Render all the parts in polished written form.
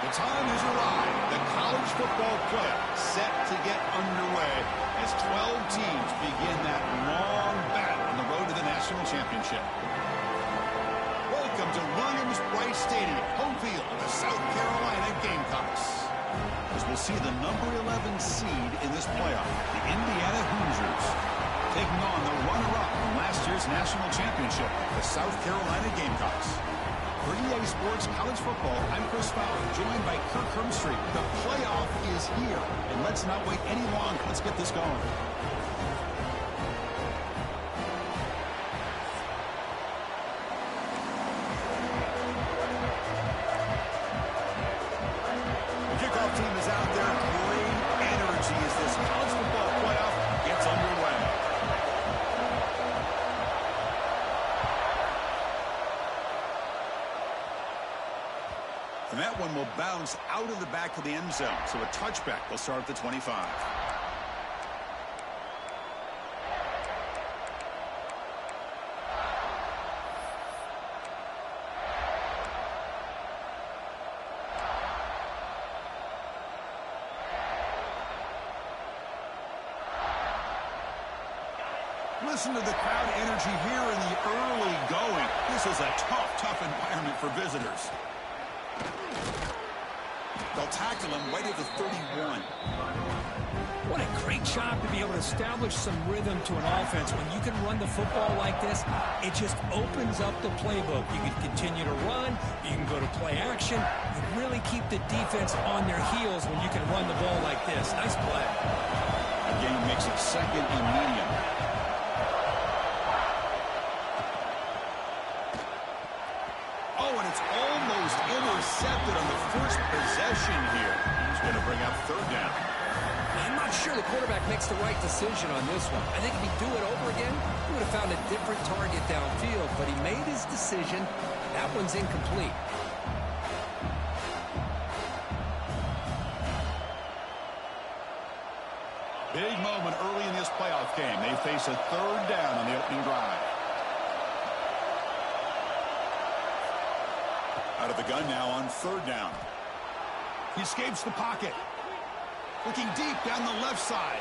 The time has arrived. The college football playoffs set to get underway as 12 teams begin that long battle on the road to the national championship. Welcome to Williams-Brice Stadium, home field of the South Carolina Gamecocks. As we'll see the number 11 seed in this playoff, the Indiana Hoosiers, taking on the runner-up from last year's national championship, the South Carolina Gamecocks. For EA Sports College Football, I'm Chris Fowler, joined by Kirk Hermstreet. The playoff is here, and let's not wait any longer. Let's get this going. The kickoff team is out there. Great energy as this college football playoff gets underway. And that one will bounce out of the back of the end zone. So a touchback will start at the 25. Listen to the crowd energy here in the early going. This is a tough environment for visitors. They'll tackle him right at the 31. What a great job to be able to establish some rhythm to an offense. When you can run the football like this, it just opens up the playbook. You can continue to run. You can go to play action. You really keep the defense on their heels when you can run the ball like this. Nice play. Again, makes it second and medium. Intercepted on the first possession here. He's going to bring up third down. I'm not sure the quarterback makes the right decision on this one. I think if he'd do it over again, he would have found a different target downfield, but he made his decision. That one's incomplete. Big moment early in this playoff game. They face a third down on the opening drive. Out of the gun now on third down. He escapes the pocket. Looking deep down the left side.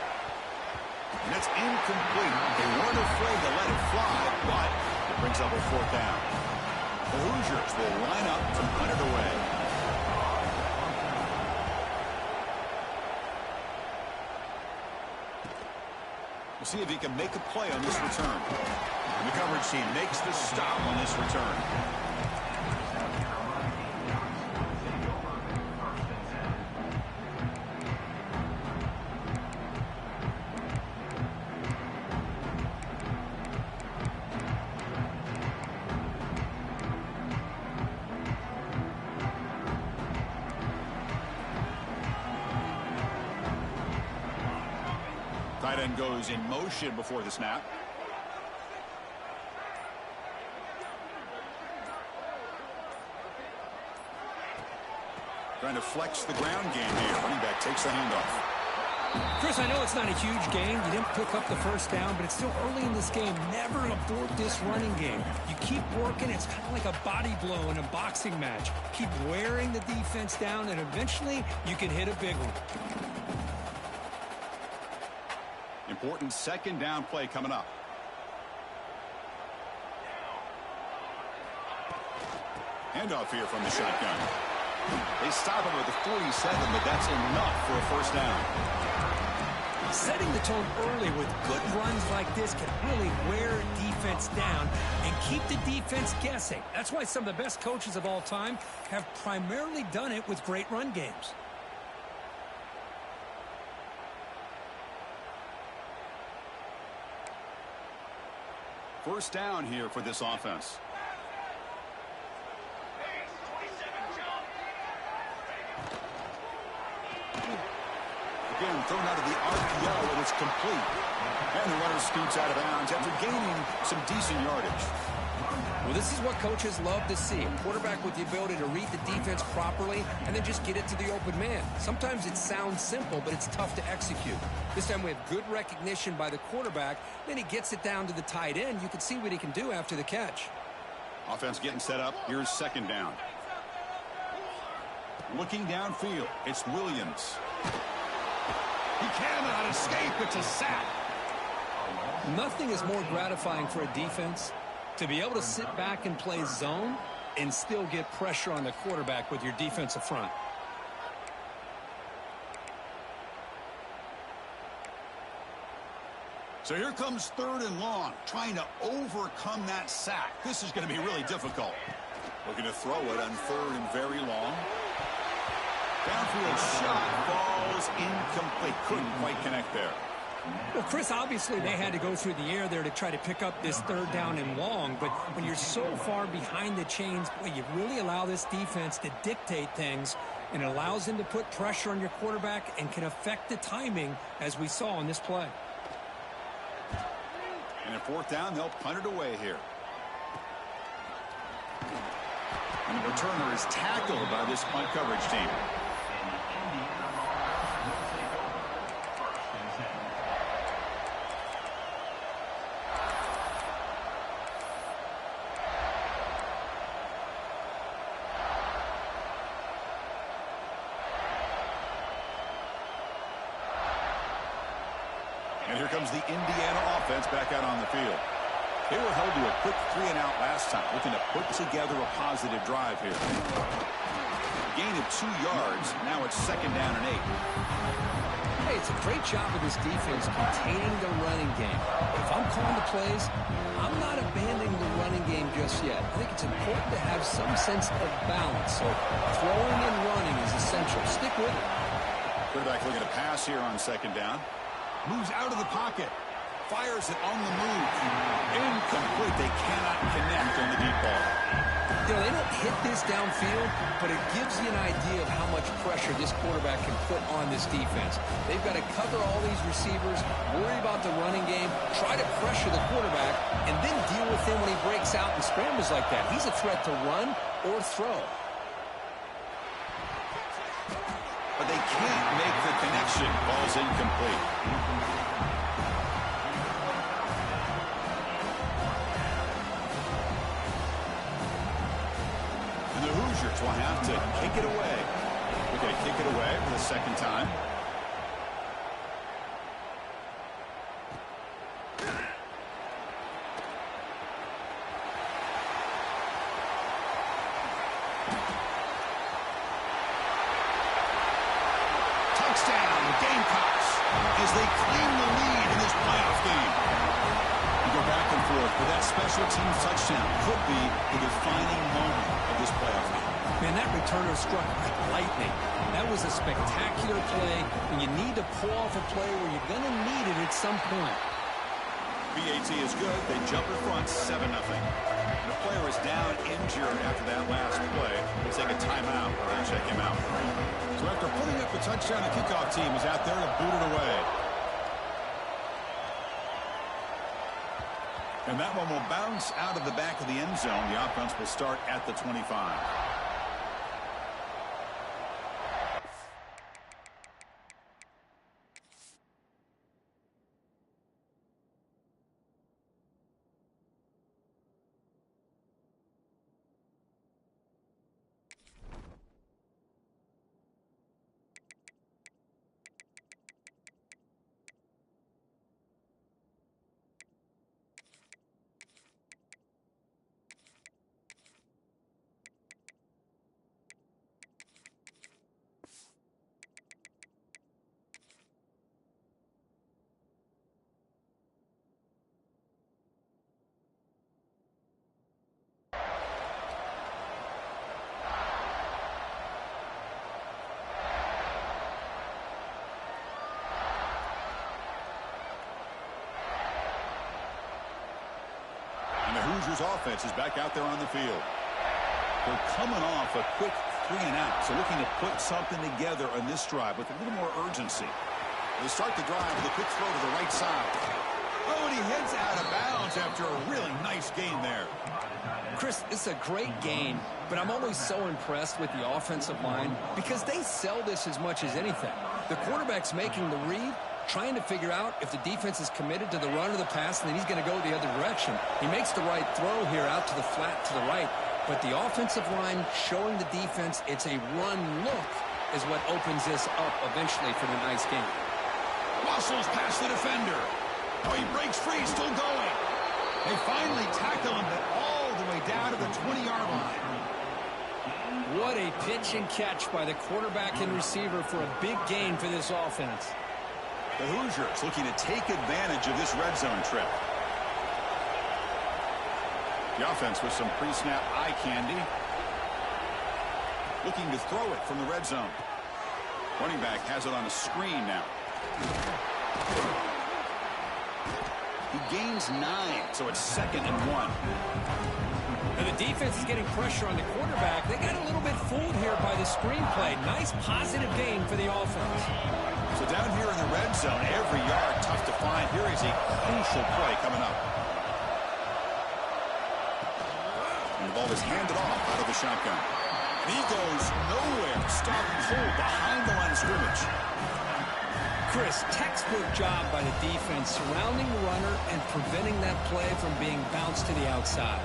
And it's incomplete. They weren't afraid to let it fly, but it brings up a fourth down. The Hoosiers will line up to punt it away. We'll see if he can make a play on this return. And the coverage team makes the stop on this return. Tight end goes in motion before the snap. Trying to flex the ground game here. Running back takes the handoff. Chris, I know it's not a huge game. You didn't pick up the first down, but it's still early in this game. Never abort this running game. You keep working. It's kind of like a body blow in a boxing match. Keep wearing the defense down, and eventually you can hit a big one. Important second down play coming up. Handoff here from the shotgun. They stop him at the 47, but that's enough for a first down. Setting the tone early with good runs like this can really wear defense down and keep the defense guessing. That's why some of the best coaches of all time have primarily done it with great run games. First down here for this offense. Again, thrown out of the RPO, and it's complete. And the runner scoots out of bounds after gaining some decent yardage. Well, this is what coaches love to see. A quarterback with the ability to read the defense properly and then just get it to the open man. Sometimes it sounds simple, but it's tough to execute. This time we have good recognition by the quarterback. Then he gets it down to the tight end. You can see what he can do after the catch. Offense getting set up. Here's second down. Looking downfield, it's Williams. He cannot escape. It's a sack. Nothing is more gratifying for a defense to be able to sit back and play zone and still get pressure on the quarterback with your defensive front. So here comes 3rd and long, trying to overcome that sack. This is going to be really difficult. Looking to throw it on 3rd and very long. Downfield shot falls incomplete. Couldn't quite connect there. Well, Chris, obviously they had to go through the air there to try to pick up this 3rd down and long, but when you're so far behind the chains, boy, you really allow this defense to dictate things, and it allows them to put pressure on your quarterback and can affect the timing, as we saw in this play. And at 4th down, they'll punt it away here. And the returner is tackled by this punt coverage team. And here comes the Indiana offense back out on the field. They were held to a quick 3-and-out last time, looking to put together a positive drive here. A gain of 2 yards. Now it's 2nd down and 8. Hey, it's a great job of this defense containing the running game. If I'm calling the plays, I'm not abandoning the running game just yet. I think it's important to have some sense of balance. So throwing and running is essential. Stick with it. Quarterback looking to pass here on 2nd down. Moves out of the pocket. Fires it on the move. Incomplete. They cannot connect on the deep ball. You know, they don't hit this downfield, but it gives you an idea of how much pressure this quarterback can put on this defense. They've got to cover all these receivers, worry about the running game, try to pressure the quarterback, and then deal with him when he breaks out and scrambles like that. He's a threat to run or throw. But they can't make the connection. Ball's incomplete. And the Hoosiers will have to kick it away. They're going to kick it away for the 2nd time. Touchdown, Gamecocks, as they claim the lead in this playoff game. We go back and forth, but that special teams touchdown could be the defining moment of this playoff game. Man, that returner struck like lightning. That was a spectacular play, and you need to pull off a play where you're going to need it at some point. BAT is good. They jump in front, 7-0. The player is down injured after that last play. We'll take a timeout and check him out. So after putting up the touchdown, the kickoff team is out there to boot it away. And that one will bounce out of the back of the end zone. The offense will start at the 25. The Hoosiers offense is back out there on the field. They're coming off a quick 3-and-out, so looking to put something together on this drive with a little more urgency. They start the drive with a quick throw to the right side. Oh, and he heads out of bounds after a really nice gain there. Chris, it's a great game, but I'm always so impressed with the offensive line because they sell this as much as anything. The quarterback's making the read, trying to figure out if the defense is committed to the run or the pass, and then he's going to go the other direction. He makes the right throw here out to the flat to the right. But the offensive line showing the defense it's a run look is what opens this up eventually for the nice game. Muscles past the defender. Oh, he breaks free, still going. They finally tackle him, but all the way down to the 20-yard line. What a pitch and catch by the quarterback and receiver for a big gain for this offense. The Hoosiers looking to take advantage of this red zone trip. The offense with some pre-snap eye candy. Looking to throw it from the red zone. Running back has it on a screen now. He gains 9, so it's 2nd and 1. And the defense is getting pressure on the quarterback. They got a little bit fooled here by the screenplay. Nice positive gain for the offense. So down here in the red zone, every yard tough to find. Here is a crucial play coming up. And the ball is handed off out of the shotgun. And he goes nowhere. Stop cold behind the line of scrimmage. Chris, textbook job by the defense surrounding the runner and preventing that play from being bounced to the outside.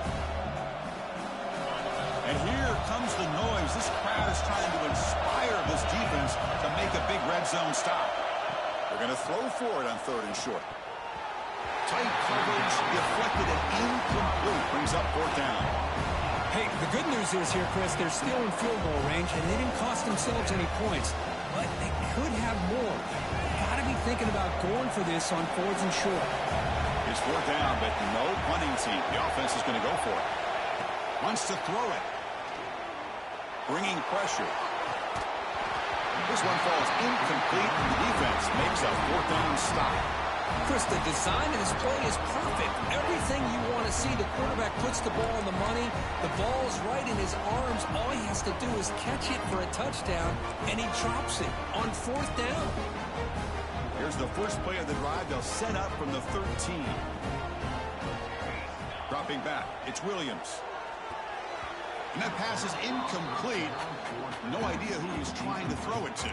And here comes the noise. This crowd is trying to inspire this defense to make a big red zone stop. They're going to throw for it on 3rd and short. Tight coverage, deflected and incomplete. Brings up 4th down. Hey, the good news is here, Chris, they're still in field goal range, and they didn't cost themselves any points. But they could have more. Got to be thinking about going for this on 4th and short. It's 4th down, but no punting team. The offense is going to go for it. Wants to throw it. Bringing pressure. This one falls incomplete, and the defense makes a 4th down stop. Chris, the design of this play is perfect. Everything you want to see. The quarterback puts the ball on the money. The ball's right in his arms. All he has to do is catch it for a touchdown, and he drops it on 4th down. Here's the first play of the drive. They'll set up from the 13. Dropping back. It's Williams. And that pass is incomplete. No idea who he's trying to throw it to.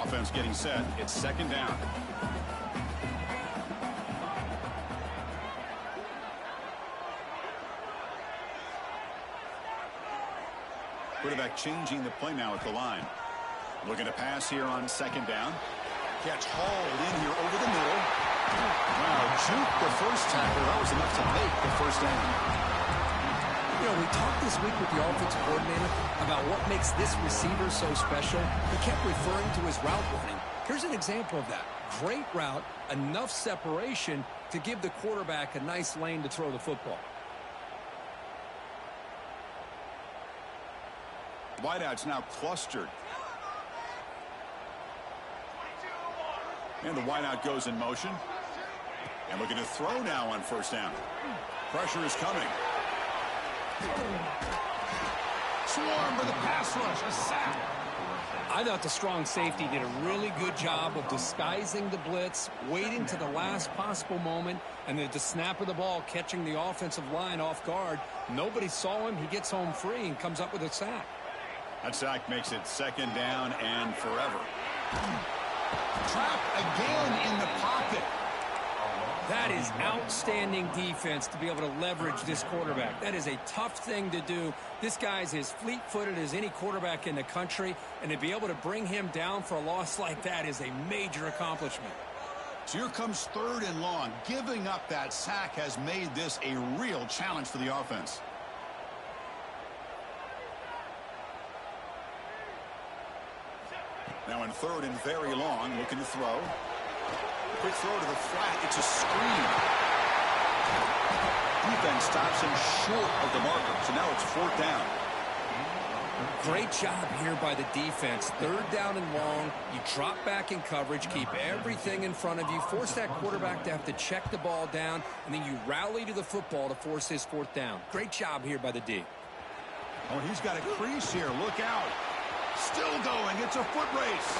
Offense getting set. It's 2nd down. Quarterback changing the play now at the line. Looking to pass here on 2nd down. Catch hauled in here over the middle. Wow, juke the first tackle. That was enough to make the 1st down. You know, we talked this week with the offensive coordinator about what makes this receiver so special. He kept referring to his route running. Here's an example of that. Great route, enough separation to give the quarterback a nice lane to throw the football. Wideouts now clustered. And the wideout goes in motion. And looking to throw now on 1st down. Pressure is coming. Swarm for the pass rush. A sack. I thought the strong safety did a really good job of disguising the blitz, waiting to the last possible moment, and then at the snap of the ball, catching the offensive line off guard. Nobody saw him. He gets home free and comes up with a sack. That sack makes it 2nd down and forever. Trapped again in the pocket. That is outstanding defense to be able to leverage this quarterback. That is a tough thing to do. This guy's as fleet-footed as any quarterback in the country, and to be able to bring him down for a loss like that is a major accomplishment. So here comes 3rd and long. Giving up that sack has made this a real challenge for the offense. Now in 3rd and very long, looking to throw. Quick throw to the flat. It's a screen. Defense stops him short of the marker. So now it's 4th down. Great job here by the defense. 3rd down and long. You drop back in coverage, keep everything in front of you, force that quarterback to have to check the ball down, and then you rally to the football to force his 4th down. Great job here by the D. Oh, he's got a crease here. Look out. Still going. It's a foot race.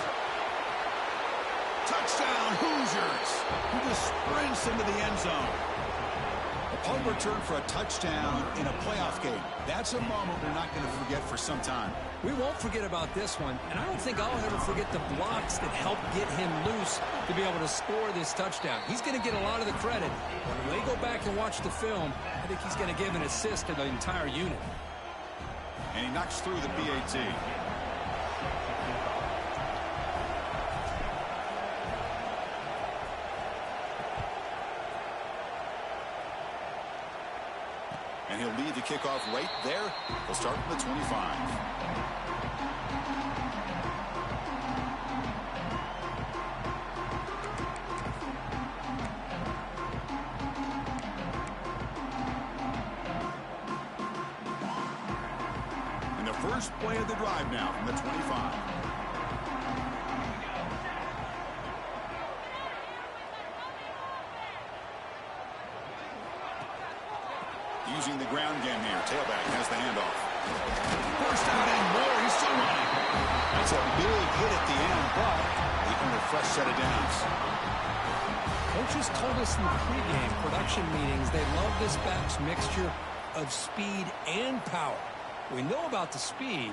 Touchdown, Hoosiers. He just sprints into the end zone. A punt return for a touchdown in a playoff game. That That's a moment we're not going to forget for some time. We won't forget about this one, and I don't think I'll ever forget the blocks that helped get him loose to be able to score this touchdown. He's going to get a lot of the credit. When they go back and watch the film, I think he's going to give an assist to the entire unit. And he knocks through the PAT. And he'll lead the kickoff right there. He'll start from the 25. And the first play of the drive now from the 25. Using the ground game here. Tailback has the handoff. First down and more. He's still running. That's a big hit at the end, but he earned a fresh set of downs. Coaches told us in the pregame production meetings they love this back's mixture of speed and power. We know about the speed,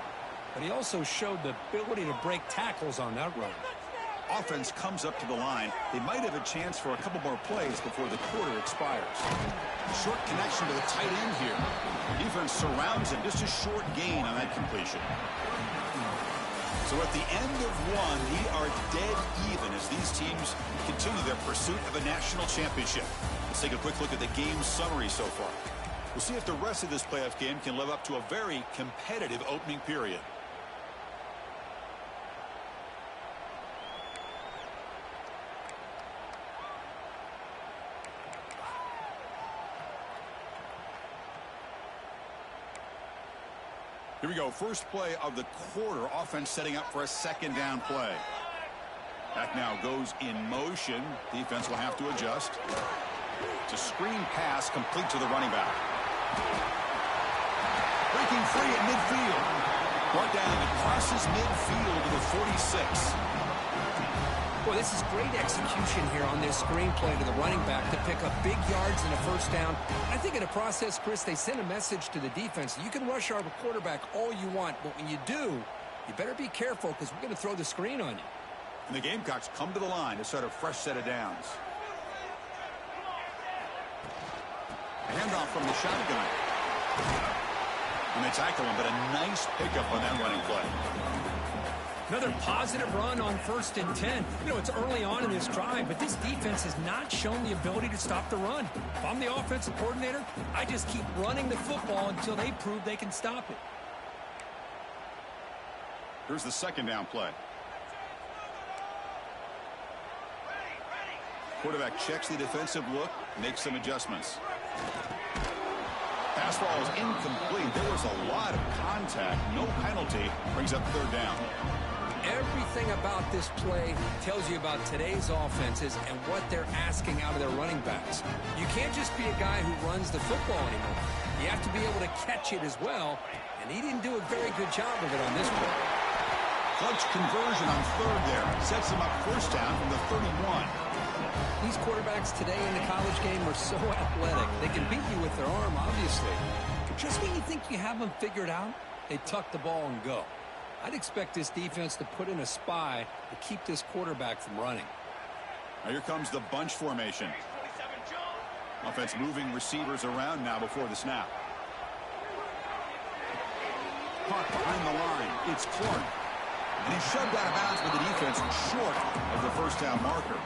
but he also showed the ability to break tackles on that run. Offense comes up to the line. They might have a chance for a couple more plays before the quarter expires. Short connection to the tight end here. Defense surrounds him. Just a short gain on that completion. So at the end of one, we are dead even as these teams continue their pursuit of a national championship. Let's take a quick look at the game summary so far. We'll see if the rest of this playoff game can live up to a very competitive opening period. Here we go. First play of the quarter. Offense setting up for a second down play. Back now goes in motion. Defense will have to adjust. It's a screen pass complete to the running back. Breaking free at midfield. Brought down and crosses midfield to the 46. Boy, this is great execution here on this screenplay to the running back to pick up big yards and a first down. I think in the process, Chris, they send a message to the defense. You can rush our quarterback all you want, but when you do, you better be careful because we're going to throw the screen on you. And the Gamecocks come to the line to start a fresh set of downs. A handoff from the shotgun. And they tackle him, but a nice pickup on that running play. Another positive run on 1st and 10. You know, it's early on in this drive, but this defense has not shown the ability to stop the run. If I'm the offensive coordinator, I just keep running the football until they prove they can stop it. Here's the second down play. Quarterback checks the defensive look, makes some adjustments. Pass ball is incomplete. There was a lot of contact. No penalty. Brings up third down. Everything about this play tells you about today's offenses and what they're asking out of their running backs. You can't just be a guy who runs the football anymore. You have to be able to catch it as well, and he didn't do a very good job of it on this play. Clutch conversion on third there. Sets him up first down from the 31. These quarterbacks today in the college game are so athletic. They can beat you with their arm, obviously. But just when you think you have them figured out, they tuck the ball and go. I'd expect this defense to put in a spy to keep this quarterback from running. Now here comes the bunch formation. Offense moving receivers around now before the snap. Caught behind the line. It's Clark. And he's shoved out of bounds with the defense short of the first down marker.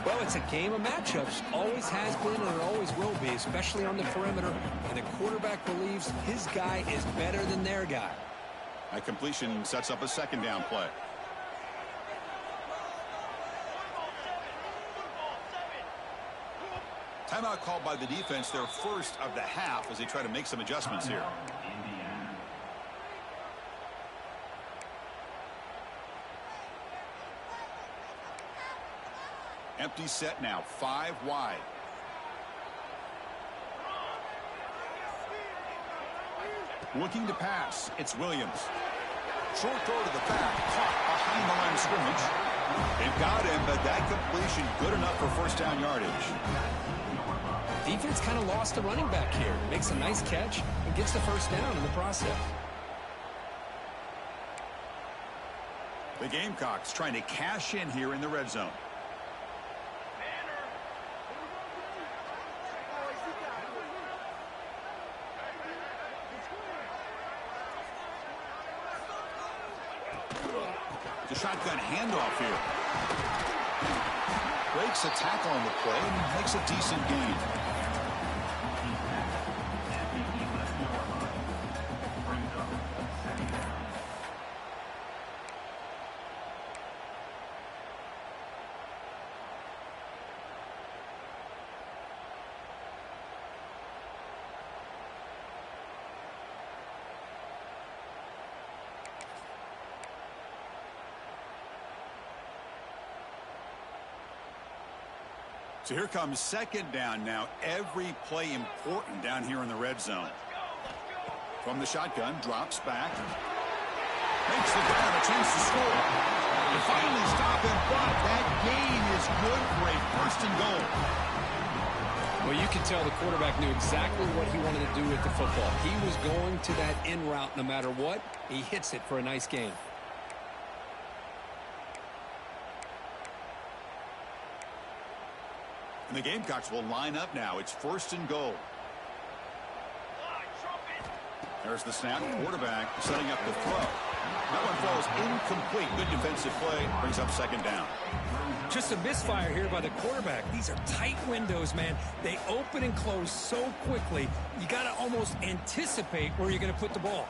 Well, it's a game of matchups. Always has been and it always will be, especially on the perimeter. And the quarterback believes his guy is better than their guy. That completion sets up a second down play. Timeout called by the defense, their first of the half, as they try to make some adjustments here. Empty set now, 5 wide. Looking to pass, it's Williams. Short throw to the back, caught behind the line of scrimmage. They've got him, but that completion good enough for first down yardage. Defense kind of lost the running back here. Makes a nice catch and gets the first down in the process. The Gamecocks trying to cash in here in the red zone. The shotgun handoff here. Breaks a tackle on the play and makes a decent gain. So here comes second down now. Every play important down here in the red zone. From the shotgun, drops back. Makes the grab, a chance to score. They finally stop him, but that gain is good for a first and goal. Well, you can tell the quarterback knew exactly what he wanted to do with the football. He was going to that in route no matter what. He hits it for a nice gain. And the Gamecocks will line up now. It's first and goal. There's the snap. Quarterback setting up the throw. That one falls incomplete. Good defensive play. Brings up second down. Just a misfire here by the quarterback. These are tight windows, man. They open and close so quickly. You got to almost anticipate where you're going to put the ball.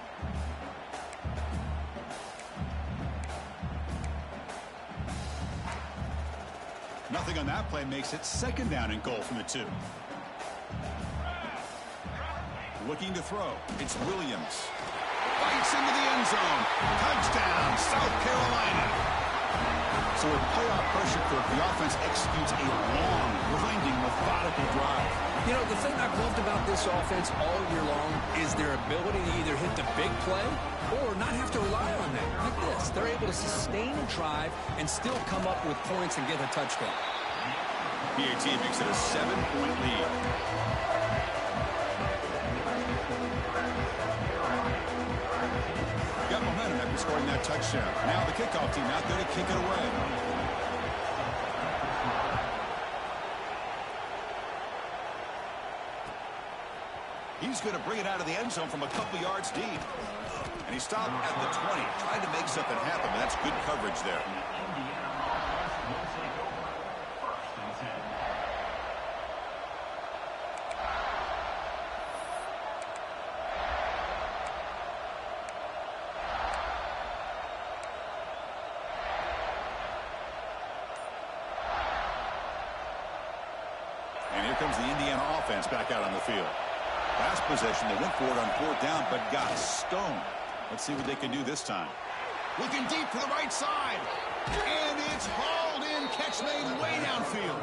Nothing on that play makes it second down and goal from the 2. Looking to throw. It's Williams. Bites into the end zone. Touchdown, South Carolina. So with playoff pressure, the offense executes a long, grinding, methodical drive. You know, the thing I've loved about this offense all year long is their ability to either hit the big play or not have to rely on that. Like this. They're able to sustain a drive and still come up with points and get a touchdown. PAT makes it a 7-point lead. Got momentum after scoring that touchdown. Now the kickoff team out there to kick it away. He's going to bring it out of the end zone from a couple yards deep. And he stopped at the 20, trying to make something happen, but that's good coverage there. And here comes the Indiana offense back out on the field. Last possession, they went for it on 4th down, but got stoned. Let's see what they can do this time. Looking deep to the right side. And it's hauled in. Catch made way downfield.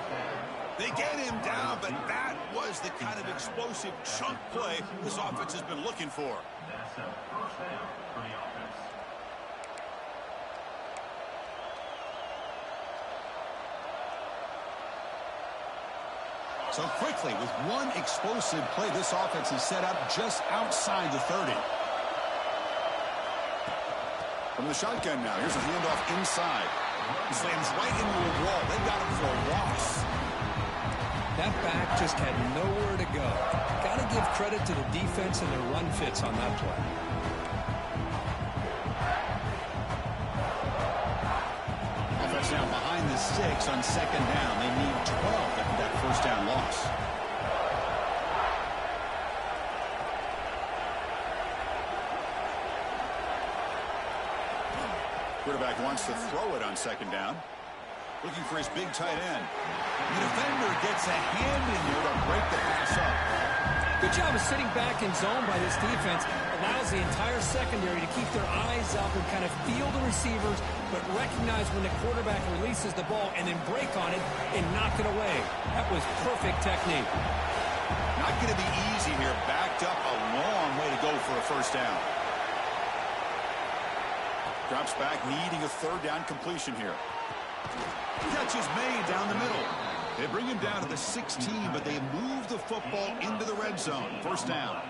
They get him down, but that was the kind of explosive chunk play this offense has been looking for. That's a first down for the offense. So quickly, with one explosive play, this offense is set up just outside the 30. From the shotgun now, here's a handoff inside. He slams right into a wall. They got him for a loss. That back just had nowhere to go. Got to give credit to the defense and their run fits on that play. Offense now behind the 6 on 2nd down. They need 12 after that first down loss. Quarterback wants to throw it on 2nd down. Looking for his big tight end. The defender gets a hand in there to break the pass up. Good job of sitting back in zone by this defense. Allows the entire secondary to keep their eyes up and kind of feel the receivers, but recognize when the quarterback releases the ball and then break on it and knock it away. That was perfect technique. Not going to be easy here. Backed up a long way to go for a first down. Drops back, needing a 3rd down completion here. Catch is made down the middle. They bring him down to the 16, but they move the football into the red zone. First down.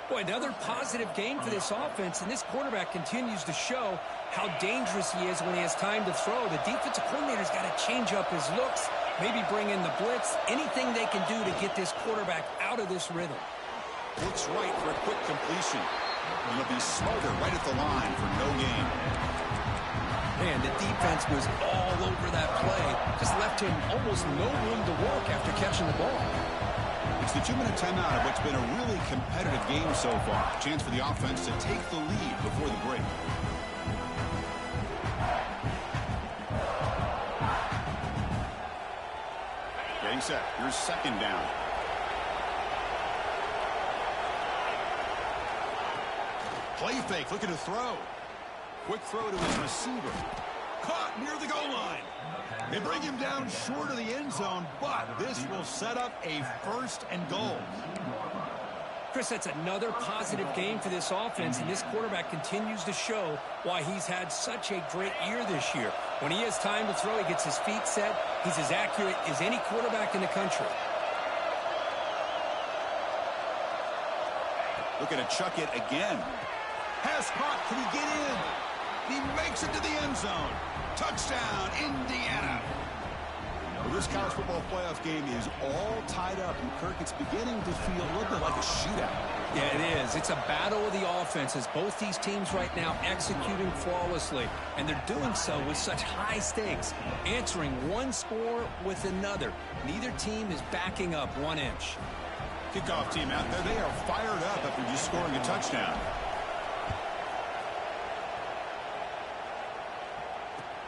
Boy, another positive game for this offense, and this quarterback continues to show how dangerous he is when he has time to throw. The defensive coordinator's got to change up his looks, maybe bring in the blitz, anything they can do to get this quarterback out of this rhythm. Looks right for a quick completion. And he'll be smarter right at the line for no gain. Man, the defense was all over that play. Just left him almost no room to work after catching the ball. It's the 2-minute timeout of what's been a really competitive game so far. Chance for the offense to take the lead before the break. Getting set. Here's second down. Play fake, looking to throw. Quick throw to his receiver. Caught near the goal line. They bring him down short of the end zone, but this will set up a first and goal. Chris, that's another positive game for this offense, and this quarterback continues to show why he's had such a great year this year. When he has time to throw, he gets his feet set. He's as accurate as any quarterback in the country. Looking to chuck it again. Pass caught. Can he get in? He makes it to the end zone. Touchdown, Indiana. Well, this college football playoff game is all tied up, and Kirk, it's beginning to feel a little bit like a shootout. Yeah, it is. It's a battle of the offenses. Both these teams right now executing flawlessly, and they're doing so with such high stakes, answering one score with another. Neither team is backing up 1 inch. Kickoff team out there. They are fired up after just scoring a touchdown.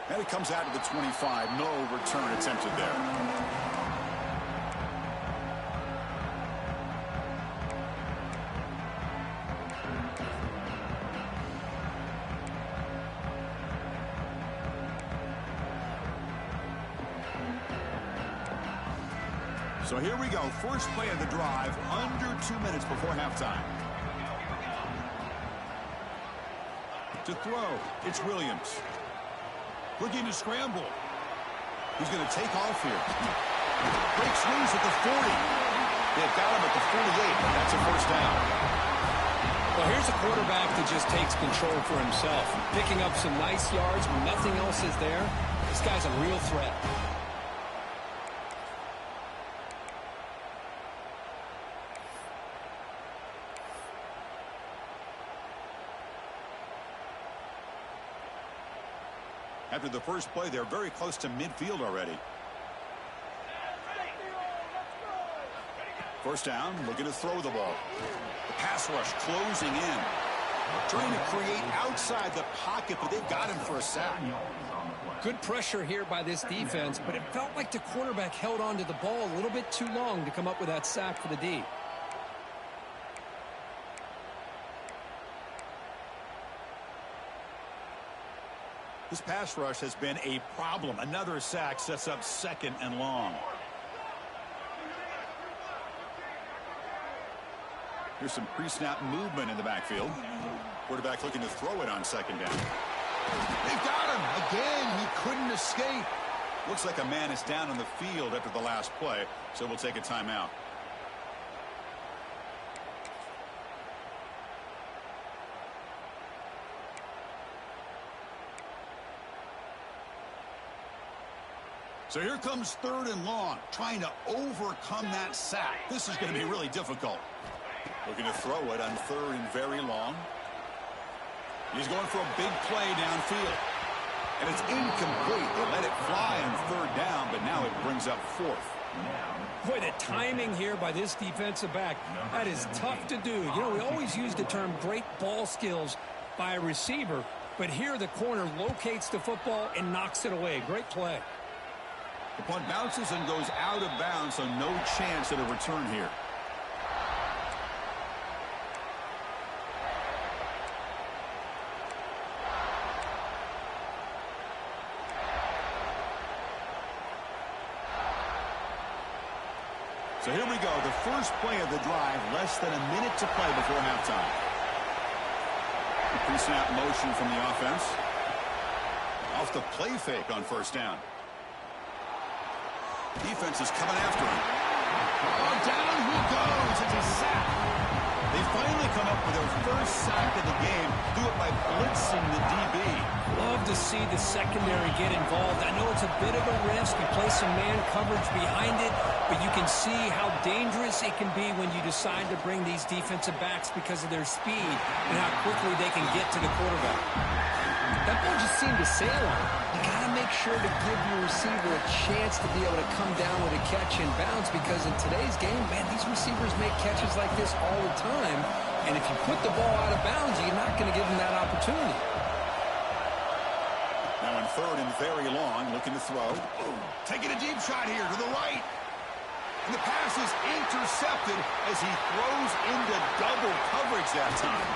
And it comes out to the 25. No return attempted there. So here we go. First play of the drive, under 2 minutes before halftime. To throw, it's Williams. Looking to scramble. He's going to take off here. Breaks loose at the 40. They've got him at the 48, but that's a first down. Well, here's a quarterback that just takes control for himself, picking up some nice yards when nothing else is there. This guy's a real threat. After the first play, they're very close to midfield already. First down, looking to throw the ball. The pass rush closing in. Trying to create outside the pocket, but they've got him for a sack. Good pressure here by this defense, but it felt like the quarterback held on to the ball a little bit too long to come up with that sack for the D. This pass rush has been a problem. Another sack sets up second and long. Here's some pre-snap movement in the backfield. Quarterback looking to throw it on second down. They've got him. Again, he couldn't escape. Looks like a man is down on the field after the last play, so we'll take a timeout. So here comes third and long, trying to overcome that sack. This is going to be really difficult. Looking to throw it on third and very long. He's going for a big play downfield. And it's incomplete. They let it fly on third down, but now it brings up fourth. Boy, the timing here by this defensive back, that is tough to do. You know, we always use the term great ball skills by a receiver, but here the corner locates the football and knocks it away. Great play. The punt bounces and goes out of bounds, so no chance at a return here. So here we go, the first play of the drive, less than a minute to play before halftime. The pre-snap motion from the offense. Off the play fake on first down. Defense is coming after him. Oh, down he goes. It's a sack. They finally come up with their first sack of the game. Do it by blitzing the DB. Love to see the secondary get involved. I know it's a bit of a risk. You play some man coverage behind it, but you can see how dangerous it can be when you decide to bring these defensive backs because of their speed and how quickly they can get to the quarterback. That ball just seemed to sail on it. You got to make sure to give your receiver a chance to be able to come down with a catch and bounce, because in today's game, man, these receivers make catches like this all the time. And if you put the ball out of bounds, you're not going to give them that opportunity. Now in third and very long, looking to throw. Taking a deep shot here to the right. And the pass is intercepted as he throws into double coverage that time.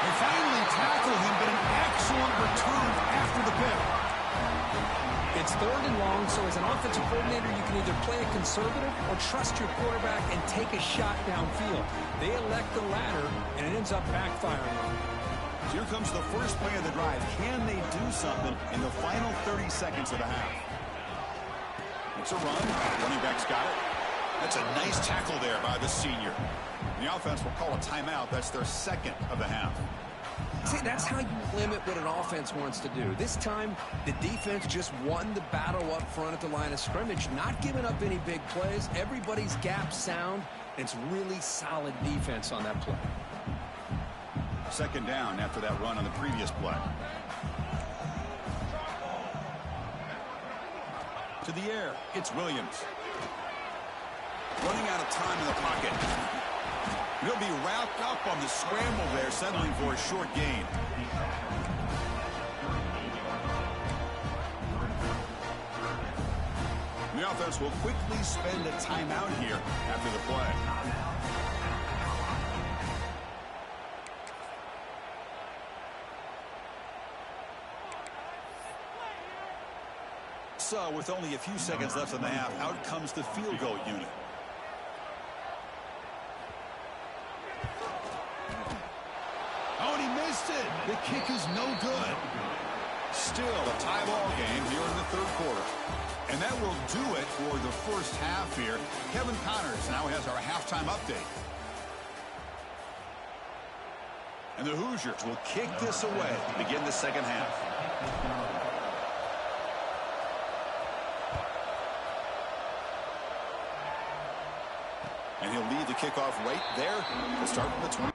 They finally tackle him, but an excellent return after the pick. It's third and long, so as an offensive coordinator, you can either play it conservative or trust your quarterback and take a shot downfield. They elect the latter, and it ends up backfiring on them. Here comes the first play of the drive. Can they do something in the final 30 seconds of the half? It's a run. Running back's got it. That's a nice tackle there by the senior. The offense will call a timeout. That's their second of the half. See, that's how you limit what an offense wants to do. This time, the defense just won the battle up front at the line of scrimmage, not giving up any big plays. Everybody's gap sound, and it's really solid defense on that play. Second down after that run on the previous play. To the air, it's Williams. Running out of time in the pocket. He'll be wrapped up on the scramble there, settling for a short gain. The offense will quickly spend a timeout here after the play. So, with only a few seconds left in the half, out comes the field goal unit. Oh, and he missed it. The kick is no good. Still a tie ball game here in the third quarter. And that will do it for the first half here. Kevin Connors now has our halftime update. And the Hoosiers will kick this away to begin the second half. And he'll lead the kickoff right there. We'll start from the 20.